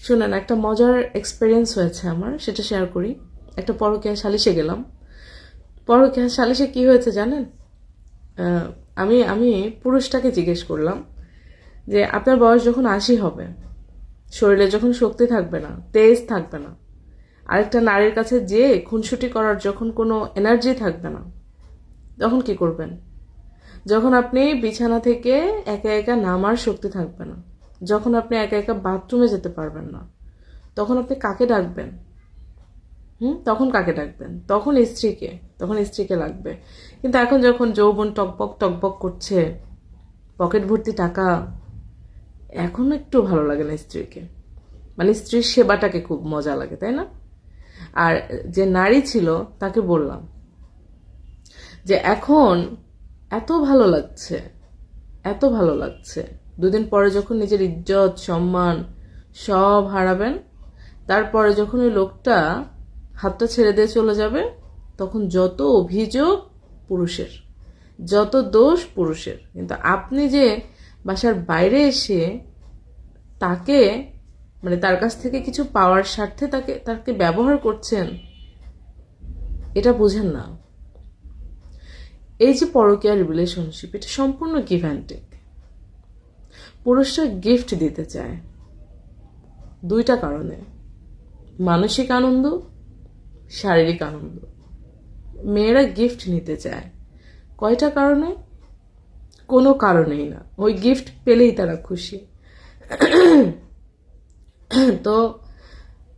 শুনেন, একটা মজার এক্সপিরিয়েন্স হয়েছে আমার, সেটা শেয়ার করি। একটা পরকীয়া সালিশে গেলাম। পরকীয়া সালিশে কি হয়েছে জানেন? আহ, আমি আমি পুরুষটাকে জিজ্ঞেস করলাম যে আপনার বয়স যখন 80 হবে, শরীরে যখন শক্তি থাকবে না, তেজ থাকবে না, আরেকটা নারীর কাছে যে খুনসুটি করার যখন কোনো এনার্জি থাকবে না, তখন কি করবেন? যখন আপনি বিছানা থেকে একা একা নামার শক্তি থাকবে না, যখন আপনি একা একা বাথরুমে যেতে পারবেন না, তখন আপনি কাকে ডাকবেন? তখন কাকে ডাকবেন? তখন স্ত্রীকে লাগবে। কিন্তু এখন যখন যৌবন টকবক টকবক করছে, পকেট ভর্তি টাকা, এখন একটু ভালো লাগে না স্ত্রীকে। মানে স্ত্রীর সেবাটাকে খুব মজা লাগে, তাই না? আর যে নারী ছিল তাকে বললাম যে এখন এত ভালো লাগছে, এত ভালো লাগছে, দুদিন পরে যখন নিজের ইজ্জত সম্মান সব হারাবেন, তারপরে যখন ওই লোকটা হাতটা ছেড়ে দিয়ে চলে যাবে, তখন যত অভিযোগ পুরুষের, যত দোষ পুরুষের। কিন্তু আপনি যে বাসার বাইরে এসে তাকে, মানে তার কাছ থেকে কিছু পাওয়ার স্বার্থে তাকে ব্যবহার করছেন, এটা বুঝেন না। এই যে পরকীয়া রিলেশনশিপ, এটা সম্পূর্ণ গিভ অ্যান্ড টেক। পুরুষরা গিফট দিতে চায় দুইটা কারণে: মানসিক আনন্দ, শারীরিক আনন্দ। মেয়েরা গিফট নিতে চায় কয়টা কারণে? কোনো কারণেই না, ওই গিফট পেলেই তারা খুশি। তো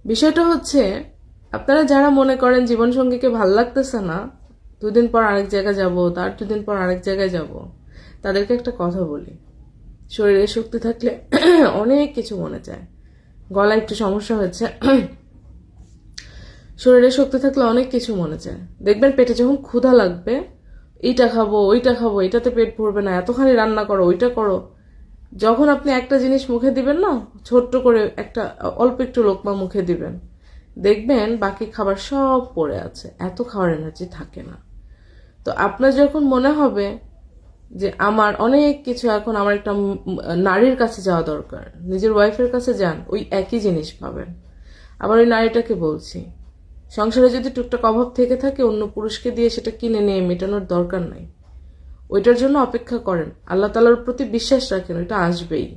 বিষয়টা হচ্ছে, আপনারা যারা মনে করেন জীবনসঙ্গীকে ভাল লাগতেছে না, দুদিন পর আরেক জায়গায় যাব, তার দুদিন পর আরেক জায়গায় যাব, তাদেরকে একটা কথা বলি, শরীরে শক্তি থাকলে অনেক কিছু মনে চায়। গলায় একটু সমস্যা হয়েছে, শরীরে শক্তি থাকলে অনেক কিছু মনে চায়। দেখবেন পেটে যখন ক্ষুধা লাগবে, এইটা খাবো ওইটা খাবো, এটাতে পেট ভরবে না, এতখানি রান্না করো, ওইটা করো। যখন আপনি একটা জিনিস মুখে দিবেন না, ছোট্ট করে একটা অল্প একটু লোকমা মুখে দিবেন, দেখবেন বাকি খাবার সব পড়ে আছে, এত খাওয়ার এনার্জি থাকে না। তো আপনার যখন মনে হবে যে আমার অনেক কিছু, এখন আমার একটা নারীর কাছে যাওয়া দরকার, নিজের ওয়াইফের কাছে যান, ওই একই জিনিস পাবেন। আবার ওই নারীটাকে বলছি, সংসারে যদি টুকটাক অভাব থেকে থাকে, অন্য পুরুষকে দিয়ে সেটা কিনে নিয়ে মেটানোর দরকার নাই। ওইটার জন্য অপেক্ষা করেন, আল্লাহ তাআলার প্রতি বিশ্বাস রাখেন, ওইটা আসবেই।